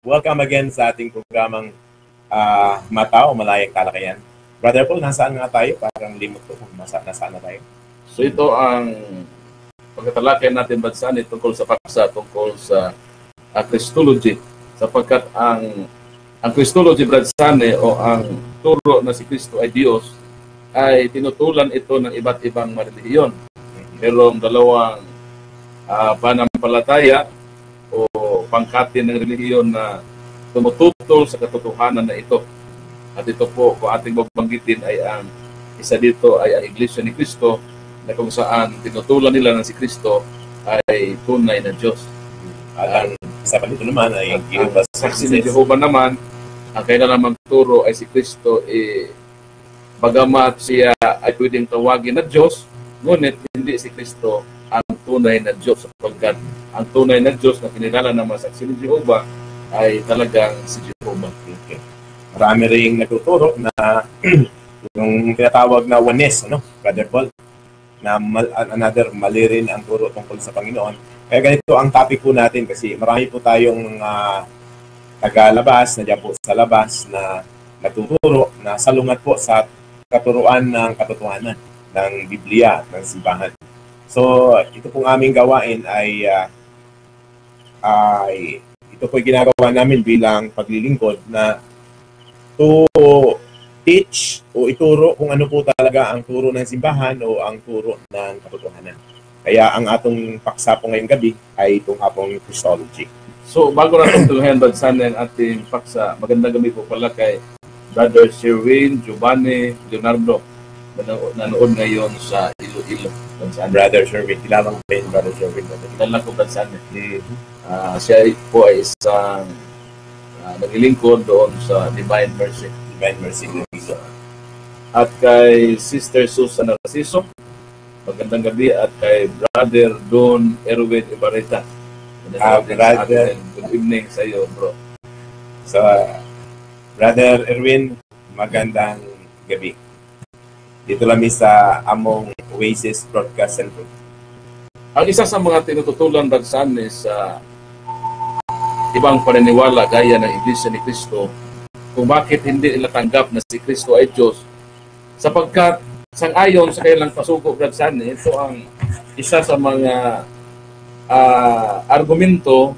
Welcome again sa ating programang Mata o Malayang Talakayan. Brother Paul, nasaan nga tayo? Parang limot ko kung nasaan na tayo. So ito ang pagkatalakay natin bansan tungkol sa paksa, tungkol sa Christology. Sapagkat ang Christology, Bradsane, o ang turo na si Kristo ay Diyos, ay tinutulan ito ng iba't ibang relihiyon. Merong dalawang panampalataya o pangkatin ng relihiyon na tumututol sa katotohanan na ito. At ito po, kung ating babanggitin, ay ang isa dito ay ang Iglesia ni Cristo, na kung saan tinutulan nila na si Kristo ay tunay na Diyos. At ang isa pa dito naman ay ang Jehovah's saksi ni Jehovah naman, ang kailan namang turo ay si Kristo, bagamat siya ay pwedeng tawagin na Diyos, ngunit hindi si Kristo ang tunay na Diyos, sapagkat ang tunay na Diyos na kinilala ng mga saksi ni Jehovah ay talagang si Jehovah. Okay. Marami ring nagtuturo na yung tinatawag na oneness, Brother Paul, na mali rin ang turo tungkol sa Panginoon. Kaya ganito ang topic po natin kasi marami po tayong tagalabas na dyan po sa labas na nagtuturo na salungat po sa katuruan ng katotohanan ng Biblia, ng simbahan. So, ito pong aming gawain ay ito po ginagawa namin bilang paglilingkod na to teach o ituro kung ano po talaga ang turo ng simbahan o ang turo ng katotohanan. Kaya ang atong paksa po ngayong gabi ay itong hapong Christology. So, bago natin tuluyan, Bradsane, ang ating paksa, magandang gabi po pala kay Brother Sherwin, Giovanni, Leonardo, nanood ngayon sa Iloilo. Brother Sherwin, kilala ko ba Brother Sherwin? Kilala ko, Bradsane. Siya po ay isang naglilingkod doon sa Divine Mercy. Divine Mercy. At kay Sister Susan Narciso, magandang gabi. At kay Brother Don Erwin Ibarita. Brother, good evening sa iyo, bro. So, Brother Erwin, magandang gabi. Dito lang sa among Oasis Broadcast Center. Ang isa sa mga tinututulan, Bradsane, sa ibang paniniwala gaya ng Iglesia ni Cristo, kung bakit hindi nila tanggap na si Kristo ay Diyos, sapagkat sang-ayon sa kanilang pasuko, Bradsane, ito ang isa sa mga argumento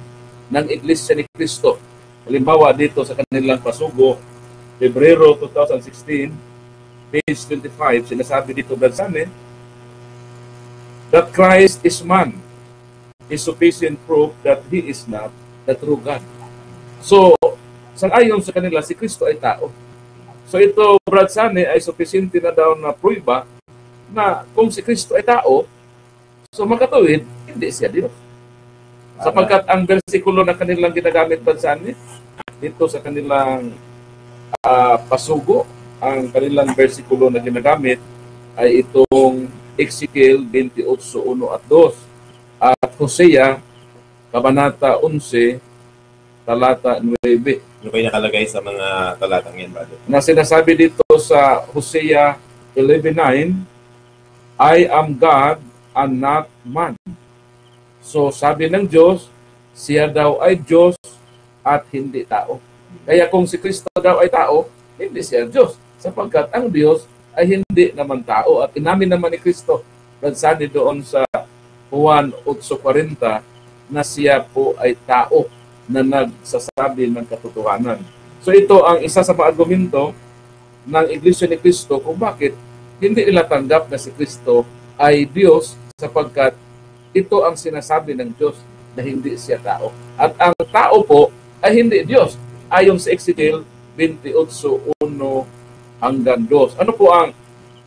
ng Iglesia ni Cristo. Halimbawa dito sa kanilang pasugo, Pebrero 2016, page 25, sinasabi dito, Bradsane, that Christ is man is sufficient proof that He is not the true God. So, sang-ayon sa kanila, si Kristo ay tao. So ito, Bradsane, ay sufficient na daw na prueba na kung si Kristo ay tao, so makatuwid, hindi siya Diyos. Sapagkat ang versikulo na kanilang ginagamit, Bradsane, dito sa kanilang pasugo, ang kanilang versikulo na ginagamit ay itong Ezekiel 28:1 at 2 at Hosea Kabanata 11 talata 9. Ano kayo nakalagay sa mga talatang yan, brother? Na sinasabi dito sa Hosea 11:9, I am God and not man. So sabi ng Diyos, siya daw ay Diyos at hindi tao. Kaya kung si Kristo daw ay tao, hindi siya Diyos. Sapagkat ang Diyos ay hindi naman tao. At inamin naman ni Kristo, Bradsane, doon sa Juan 8:40, na siya po ay tao na nagsasabi ng katotohanan. So ito ang isa sa mga argumento ng Iglesia ni Kristo kung bakit hindi nila tanggap na si Kristo ay Diyos, sapagkat ito ang sinasabi ng Diyos na hindi siya tao. At ang tao po ay hindi Diyos. Ayon sa Ezekiel 28:1 hanggang 2. Ano po ang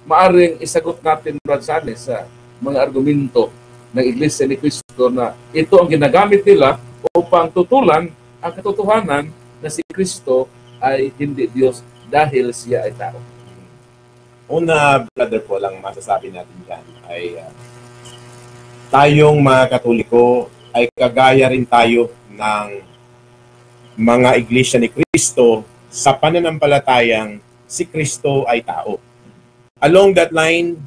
maaring isagot natin, Bradsane, sa mga argumento ng Iglesia ni Cristo na ito ang ginagamit nila upang tutulan ang katotohanan na si Kristo ay hindi Diyos dahil siya ay tao? Una, brother po, lang masasabi natin dyan ay tayong mga Katoliko ay kagaya rin tayo ng mga Iglesia ni Cristo sa pananampalatayang si Kristo ay tao. Along that line,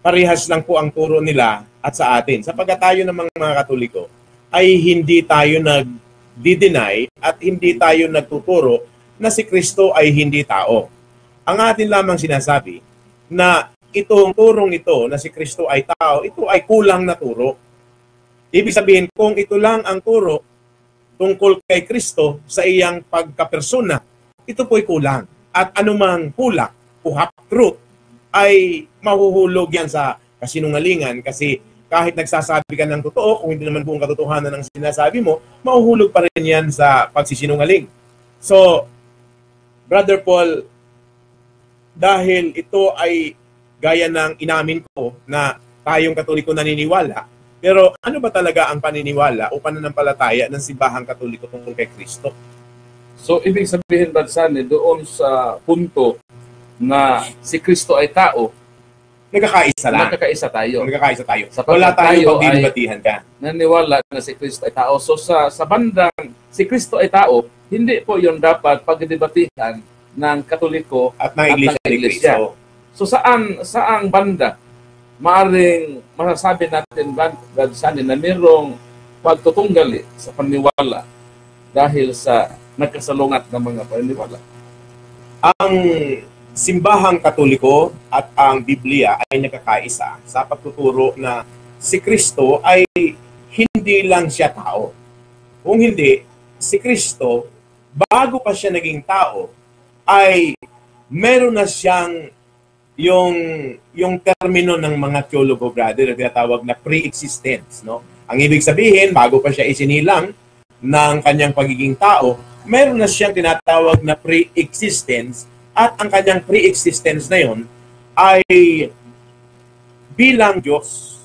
parehas lang po ang turo nila at sa atin. Sapagkat tayo ng mga Katoliko ay hindi tayo nagdi-deny at hindi tayo nagtuturo na si Kristo ay hindi tao. Ang atin lamang sinasabi na itong turong ito na si Kristo ay tao, ito ay kulang na turo. Ibig sabihin, kung ito lang ang turo tungkol kay Kristo sa iyang pagkapersona, ito po'y kulang. At anumang kulang o half-truth ay mahuhulog yan sa kasinungalingan kasi kahit nagsasabi ka ng totoo, kung hindi naman buong katotohanan ng sinasabi mo, mahuhulog pa rin yan sa pagsisinungaling. So, Brother Paul, dahil ito ay gaya ng inamin ko na tayong Katoliko naniniwala, pero ano ba talaga ang paniniwala o pananampalataya ng simbahang Katoliko tungkol kay Kristo? So, ibig sabihin, Brad Sunny, doon sa punto na si Kristo ay tao, Nagkakaisa lang. nagkakaisa tayo. Nagkakaisa tayo. Sapagkat Wala tayo tayong pagdidibatihan ka. Naniwala na si Kristo ay tao. So sa bandang si Kristo ay tao, hindi po yon dapat pagdidibatihan ng Katoliko At ng Iglesia ni Iglesia. Kristo. So saang banda maaring masasabi natin, Brad Sunny, na mayroong pagtutunggali sa paniniwala dahil sa nagkasalungat ng mga paniniwala? Ang simbahang Katoliko at ang Biblia ay nagkakaisa sa pagtuturo na si Kristo ay hindi lang siya tao. Kung hindi, si Kristo, bago pa siya naging tao, ay meron na siyang yung termino ng mga theologo, brother, na tinatawag na pre-existence. No? Ang ibig sabihin, bago pa siya isinilang ng kanyang pagiging tao, meron na siyang tinatawag na pre-existence. At ang kanyang pre-existence na yon ay bilang Diyos.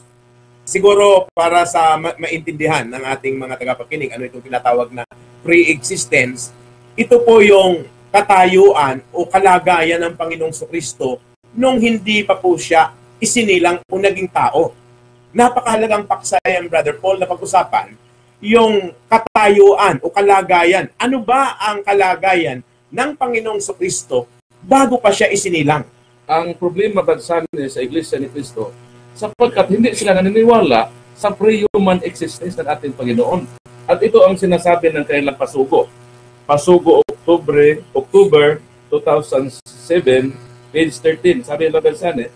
Siguro para sa maintindihan ng ating mga tagapakinig, ano itong tinatawag na pre-existence, ito po yung katayuan o kalagayan ng Panginoong Kristo nung hindi pa po siya isinilang o naging tao. Napakahalagang paksa yan, Brother Paul, na pag-usapan yung katayuan o kalagayan. Ano ba ang kalagayan ng Panginoong Kristo bago pa siya isinilang? Ang problema, Brad Sunny, sa Iglesia ni Cristo, sapagkat hindi sila naniniwala sa pre-human existence ng ating Panginoon. At ito ang sinasabi ng kailang pasugo. Pasugo October 2007, page 13. Sabi ng Brad Sunny,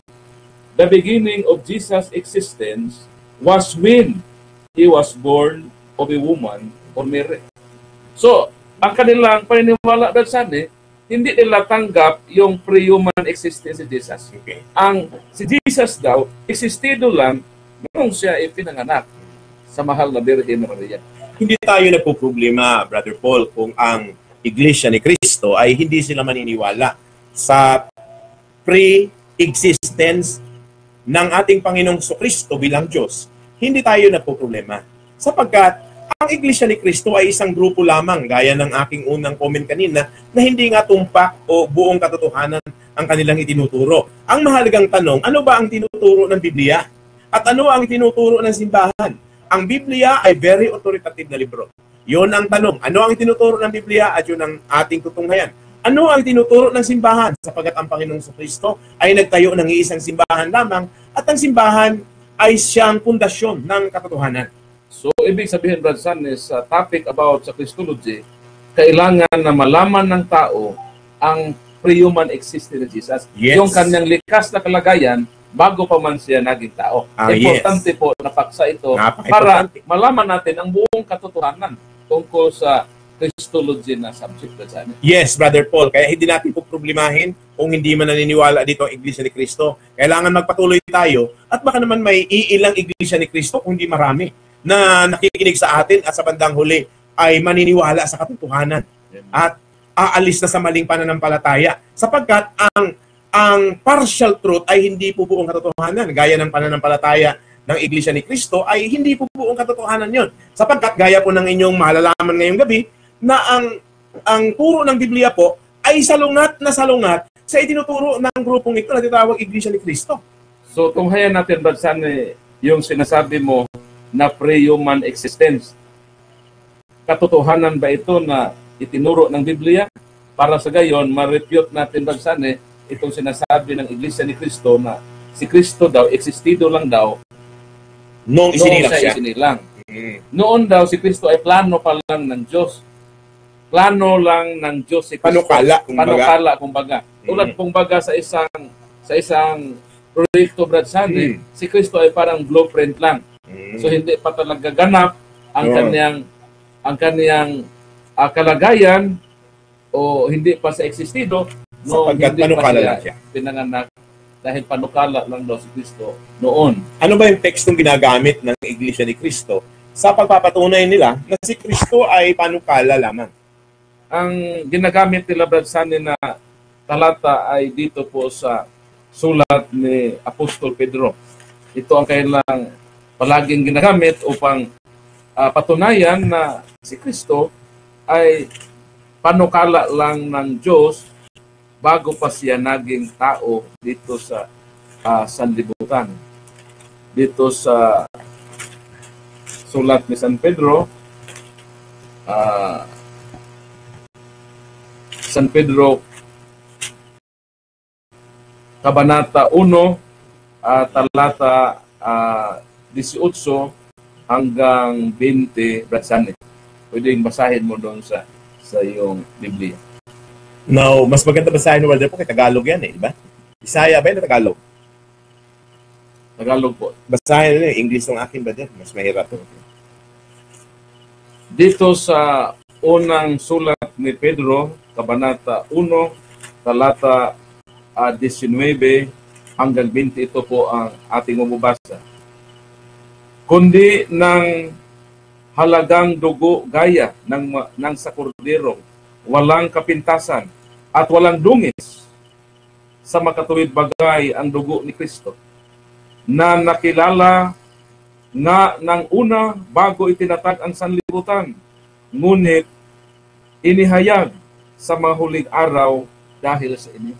the beginning of Jesus' existence was when He was born of a woman or Mary. So, ang kanilang paniniwala, Brad Sunny, hindi nila tanggap yung pre-human existence si Jesus. Okay. Si Jesus daw, existido lang nung siya ipinanganak sa mahal na Birhen Maria. Hindi tayo nagpo-problema, Brother Paul, kung ang Iglesia ni Kristo ay hindi sila maniniwala sa pre-existence ng ating Panginoong Kristo bilang Diyos. Hindi tayo nagpo-problema. Sapagkat ang Iglesia ni Kristo ay isang grupo lamang, gaya ng aking unang comment kanina, na hindi nga tumpak o buong katotohanan ang kanilang itinuturo. Ang mahalagang tanong, ano ba ang tinuturo ng Biblia? At ano ang tinuturo ng simbahan? Ang Biblia ay very authoritative na libro. Yun ang tanong. Ano ang tinuturo ng Biblia at yun ang ating tutunghayan? Ano ang tinuturo ng simbahan? Sapagat ang Panginoong Kristo ay nagtayo ng iisang simbahan lamang at ang simbahan ay siyang pundasyon ng katotohanan. So, ibig sabihin, Brad Sunny, sa topic about sa Christology, kailangan na malaman ng tao ang pre-human existence ni Jesus. Yes. Yung kanyang likas na kalagayan bago pa man siya naging tao. Importante po na paksa ito para malaman natin ang buong katotohanan tungkol sa Christology na subject, Brad Sunny. Yes, Brother Paul. Kaya hindi natin po problemahin kung hindi man naniniwala dito ang Iglesia ni Kristo. Kailangan magpatuloy tayo at baka naman may iilang Iglesia ni Kristo kung hindi marami na nakikinig sa atin at sa bandang huli ay maniniwala sa katotohanan at aalis na sa maling pananampalataya sapagkat ang partial truth ay hindi po buong katotohanan gaya ng pananampalataya ng Iglesia ni Kristo ay hindi po buong katotohanan yon sapagkat gaya po ng inyong malalaman ngayong gabi na ang turo ng Biblia po ay salungat sa itinuturo ng grupong ito na tinatawag Iglesia ni Kristo. So tunghayan natin, Brad Sunny, yung sinasabi mo na pre-human existence. Katotohanan ba ito na itinuro ng Biblia? Para sa gayon, ma-refute natin, Brad Sunny, itong sinasabi ng Iglesia ni Kristo na si Kristo daw, existido lang daw Nung isinilang siya. Isinilang. Noon daw si Kristo ay plano pa lang ng Diyos. Plano lang ng Diyos si Kristo. Panukala, kumbaga. Tulad kumbaga sa isang proyekto, Brad Sandy, si Kristo ay parang blueprint lang. So hindi pa talaga ganap ang kaniyang kalagayan o hindi pa sa existido sapagkat panukala lang siya. Pinanganak dahil panukala lang daw si Kristo noon. Ano ba yung tekstong ginagamit ng Iglesia ni Cristo sa pagpapatunay nila na si Kristo ay panukala lamang? Ang ginagamit nila, Brad Sandy, na talata ay dito po sa sulat ni Apostol Pedro. Ito ang kailang palaging ginagamit upang patunayan na si Kristo ay panukala lang ng Diyos bago pa siya naging tao dito sa sanlibutan. Dito sa sulat ni San Pedro, San Pedro, Kabanata 1, talata 18 hanggang 20, Brad Sandy. Pwedeng basahin mo doon sa iyong Biblia. Now, mas maganda basahin mo, Brother, po kay Tagalog yan eh, di ba? Bisaya ba yun na Tagalog? Tagalog po. Basahin nila, English ng akin, Brother. Mas mahirap to. Dito sa unang sulat ni Pedro, Kabanata 1, talata 19 hanggang 20, ito po ang ating mababasa. Kundi ng halagang dugo gaya ng sa kordero, walang kapintasan at walang dungis, sa makatuwid bagay ang dugo ni Kristo, na nakilala nga ng una bago itinatag ang sanlibutan, ngunit inihayag sa mahuling araw dahil sa inyo.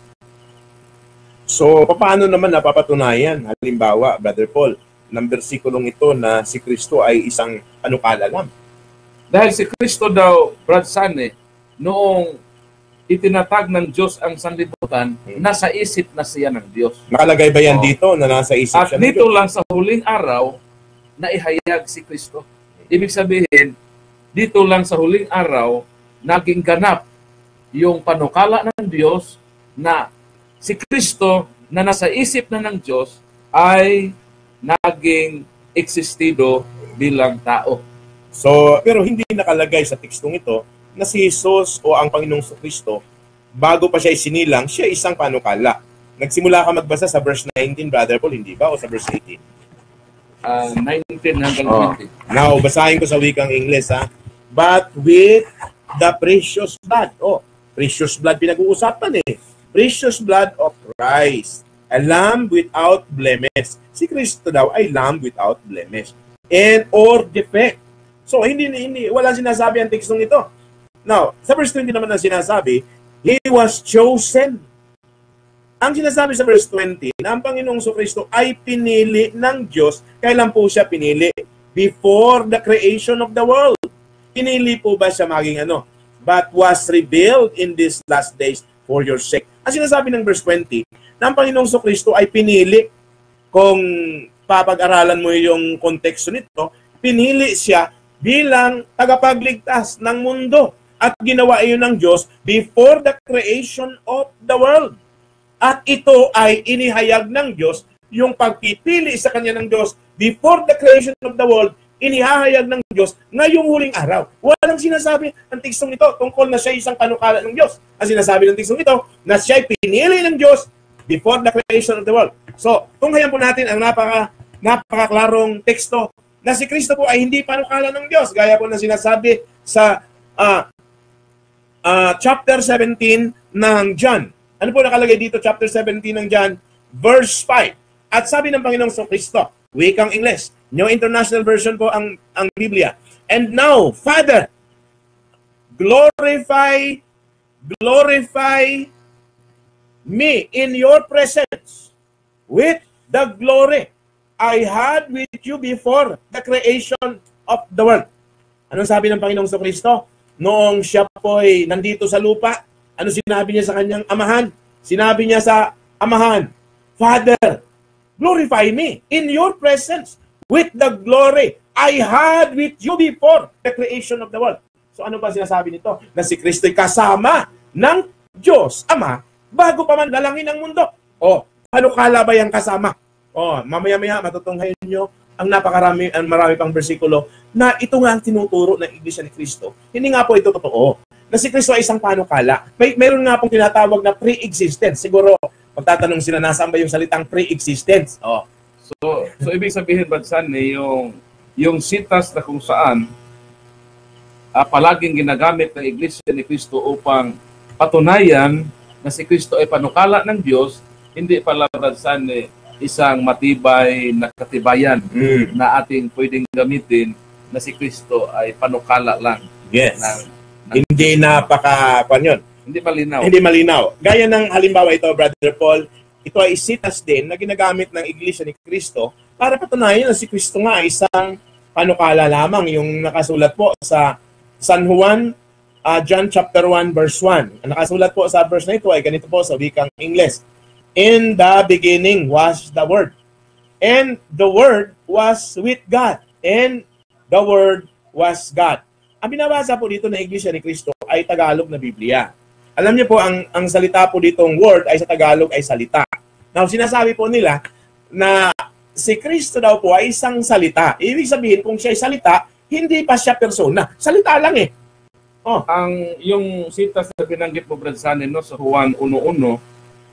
So, paano naman napapatunayan? Halimbawa, Brother Paul, ng bersikulong ito na si Kristo ay isang panukala lang. Dahil si Kristo daw, Brad Sandy, noong itinatag ng Diyos ang sanlibutan, nasa isip na siya ng Diyos. Nakalagay ba yan dito na nasa isip at siya ng Diyos? At dito lang sa huling araw, na ihayag si Kristo. Ibig sabihin, dito lang sa huling araw, naging ganap yung panukala ng Diyos na si Kristo na nasa isip na ng Diyos ay naging existido bilang tao. So, pero hindi nakalagay sa tekstong ito na si Jesus o ang Panginoong Kristo, bago pa siya isinilang, siya isang panukala. Nagsimula ka magbasa sa verse 19, Brother Paul, hindi ba? O sa verse 18? 19 hanggang 20. Now, basahin ko sa wikang Ingles, ha? But with the precious blood. Precious blood pinag-uusapan eh. Precious blood of Christ. A lamb without blemish. Si Kristo daw ay lamb without blemish. And or defect. So, wala sinasabi ang tekstong ito. Now, sa verse 20 naman ang sinasabi, He was chosen. Ang sinasabi sa verse 20, na ang Panginoong Kristo ay pinili ng Diyos. Kailan po siya pinili? Before the creation of the world. Pinili po ba siya maging ano? But was revealed in these last days for your sake. Ang sinasabi ng verse 20, na ang Panginoong Kristo ay pinili. Kung papag-aralan mo yung konteksto nito, pinili siya bilang tagapagligtas ng mundo. At ginawa iyon ng Diyos before the creation of the world. At ito ay inihayag ng Diyos, yung pagpipili sa Kanya ng Diyos before the creation of the world, inihahayag ng Diyos ngayong huling araw. Walang sinasabi ang tekstong ito tungkol na siya isang panukala ng Diyos. Ang sinasabi ng tekstong ito, na siya ay pinili ng Diyos before the creation of the world. So, tunghayan po natin ang napakaklarong teksto na si Kristo po ay hindi panukala ng Diyos. Gaya po na sinasabi sa chapter 17 ng John. Ano po nakalagay dito, chapter 17 ng John, verse 5. At sabi ng Panginoong Kristo, wikang English, New International Version po ang Biblia. And now, Father, glorify me in your presence with the glory I had with you before the creation of the world. Anong sabi ng Panginoong Kristo? Noong siya po'y nandito sa lupa, ano sinabi niya sa kanyang amahan? Sinabi niya sa amahan, Father, glorify me in your presence with the glory I had with you before the creation of the world. So ano ba sinasabi nito? Na si Kristo'y kasama ng Diyos Ama bago pa man lalangin ang mundo. O, ano kala ba yung kasama? O, mamaya-maya matutunghayin nyo ang marami pang bersikulo na ito nga ang tinuturo ng Iglesia ni Cristo. Hindi nga po ito totoo. Na si Kristo ay isang panukala. Mayroon nga pong tinatawag na pre-existence. Siguro, magtatanong sila, nasaan ba yung salitang pre-existence? Oh. So ibig sabihin, Bansan, yung sitas na kung saan palaging ginagamit ng Iglesia ni Cristo upang patunayan na si Kristo ay panukala ng Diyos, hindi pala, Bansan, isang matibay na katibayan na ating pwedeng gamitin na si Kristo ay panukala lang. Yes. Hindi yun. Hindi malinaw. Hindi malinaw. Gaya ng halimbawa ito, Brother Paul, ito ay sitas din na ginagamit ng Iglesia ni Cristo para patunayan na si Kristo nga ay isang panukala lamang. Yung nakasulat po sa San Juan, John chapter 1 verse 1. Ang nakasulat po sa verse na ito ay ganito po sa wikang Ingles. In the beginning was the Word, and the Word was with God, and the Word was God. Ang binabasa po dito ng Iglesia ni Cristo ay Tagalog na Biblia. Alam niyo po, ang salita po ditong word ay sa Tagalog ay salita. Now, sinasabi po nila na si Kristo daw po ay isang salita. Ibig sabihin, kung siya ay salita, hindi pa siya persona. Salita lang eh. Oh. Yung sitas na binanggit mo, Brad-San, no, sa Juan 1:1,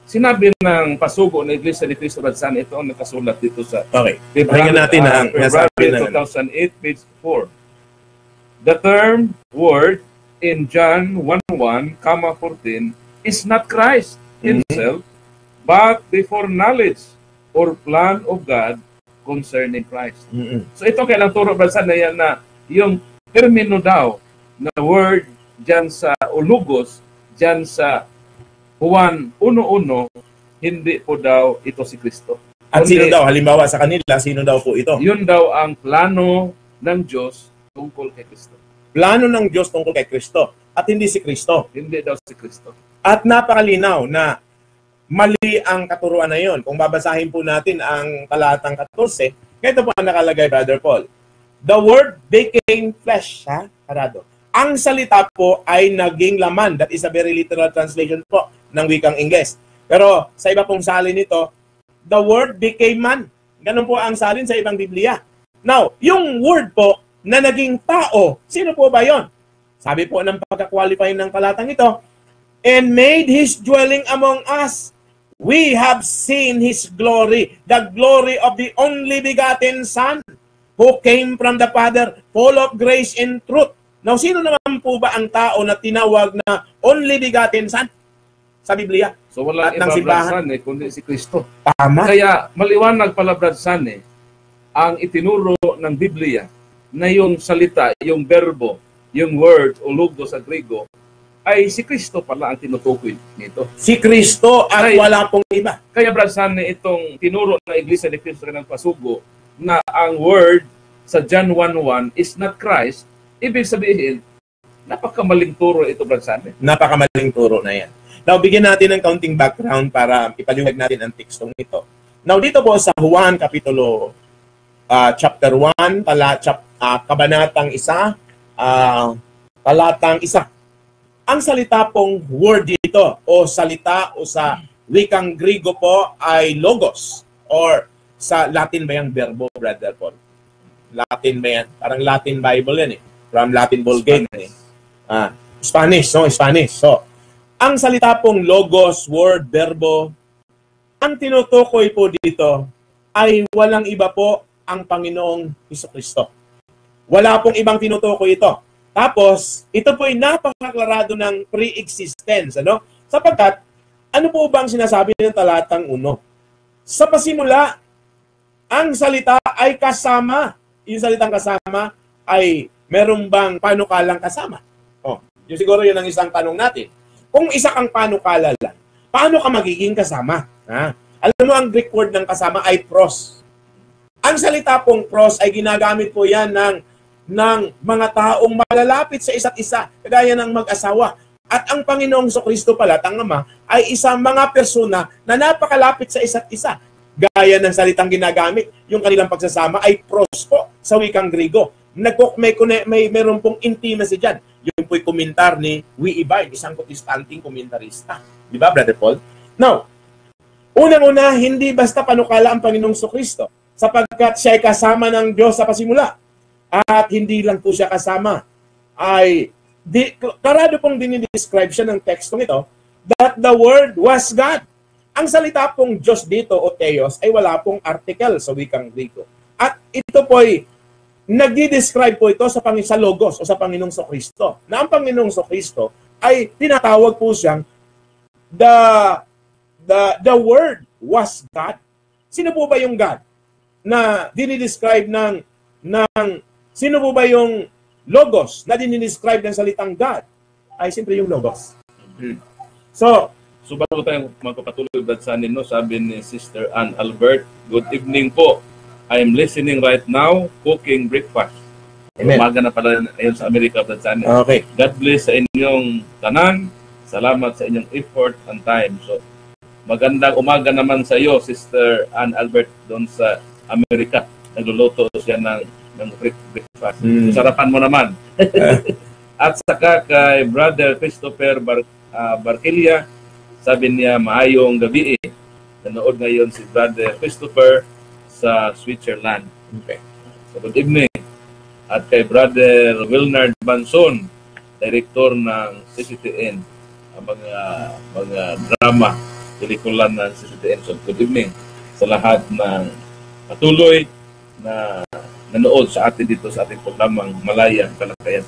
sinabi ng pasugo ng Iglesia ni Cristo, Brad-San, ito ang nakasulat dito sa February natin ang February 2008, page 4. The term word in John 1:1, 14 is not Christ himself, but the foreknowledge or plan of God concerning Christ. So ito kailang turo, Brad-San, na yan na yung termino daw na word dyan sa Ulugos, dyan sa Juan 1:1, hindi po daw ito si Kristo. At sino daw? Halimbawa sa kanila, sino daw po ito? Yun daw ang plano ng Diyos tungkol kay Kristo. Plano ng Diyos tungkol kay Kristo. At hindi si Kristo. Hindi daw si Kristo. At napakalinaw na mali ang katuruan na yun. Kung babasahin po natin ang talatang 14, ganito po ang nakalagay, Brother Paul. The Word became flesh. Ha? Karado. Ang salita po ay naging laman. That is a very literal translation po ng wikang Ingles. Pero sa iba pong salin nito, the Word became man. Ganun po ang salin sa ibang Biblia. Now, yung Word po na naging tao, sino po ba yon? Sabi po ng pagka-qualify ng talatang ito, and made His dwelling among us. We have seen His glory, the glory of the only begotten Son, who came from the Father, full of grace and truth. Now, sino naman po ba ang tao na tinawag na only begotten Son sa Biblia? So walang iba, Brad-San, kundi si Kristo. Tama. Kaya maliwanag pala, Brad-San, ang itinuro ng Biblia na yung salita, yung verbo, yung word o logos sa Griego, ay si Kristo pala ang tinutukoy nito. Si Kristo at wala pong iba. Kaya, Brad-San, itong tinuro ng Iglesia ni Cristo ng Pasugo na ang word sa John 1:1 is not Christ, ibig sabihin, napakamaling turo ito, Brad-San. Napakamaling turo na yan. Now, bigyan natin ng counting background para ipaliwanag natin ang tekstong ito. Now, dito po sa Juan, kapitulo chapter 1, kabanatang 1, talatang 1. Ang salita pong word dito, o salita, o sa wikang Griego po, ay logos. Or sa Latin ba yung verbo, Brother Paul? Latin ba yan? Parang Latin Bible yan eh. From Latin Vulgate. Spanish, no? Spanish. So, ang salita pong logos, word, verbo, ang tinutukoy po dito ay walang iba po ang Panginoong Jesucristo. Wala pong ibang tinutukoy ito. Tapos, ito po ay napakaklarado ng pre-existence. Ano? Sapagkat, ano po bang sinasabi ng talatang 1? Sa pasimula, ang salita ay kasama. Yung salitang kasama ay meron bang panukalang kasama? Yung siguro yun ang isang tanong natin. Kung isa kang panukala lang, paano ka magiging kasama? Alam mo, ang Greek word ng kasama ay pros. Ang salita pong pros ay ginagamit po yan ng mga taong malalapit sa isa't isa, kagaya ng mag-asawa. At ang Panginoong Jesucristo pala, ang Ama, ay isang mga persona na napakalapit sa isa't isa. gaya ng salitang ginagamit. Yung kanilang pagsasama ay pros po sa wikang Griego. Meron pong intimacy dyan. Yung po'y komentar ni Wiibay, isang protestanting komentarista. Di ba, Brother Paul? Now, unang-una, hindi basta panukala ang Panginoong Kristo sapagkat siya ay kasama ng Diyos sa pasimula. At hindi lang po siya kasama. Karado pong dinidescribe siya ng tekstong ito that the Word was God. Ang salita pong Diyos dito o Theos ay wala pong article sa wikang Griego. At ito po'y nagdi-describe po ito sa Logos o sa Panginoong Kristo. Na ang Panginoong Kristo ay tinatawag po siyang the Word was God. Sino po ba yung God na dinidescribe ng sino po ba yung Logos na dinidescribe ng salitang God? Ay siyempre yung Logos. So bago tayo magpapatuloy sa no, sabi ni Sister Ann Albert, good evening po. I am listening right now, cooking breakfast. Amen. Umaga na pala ayun sa Amerika. Okay. God bless sa inyong tanan. Salamat sa inyong effort and time. So, magandang umaga naman sa iyo, Sister Ann Albert, doon sa Amerika. Nagluluto siya ng breakfast. Sarapan mo naman. At saka kay Brother Christopher Barquilla, sabi niya, maayong gabi eh. Nanood ngayon si Brother Christopher sa Switzerland. Okay. So, good evening. At kay Brother Wilnard Banson, Director ng CCTN, ang mga drama, pelikula ng CCTN. So, good evening sa lahat ng patuloy na nanood sa atin dito sa ating programang Malayang Talakayan.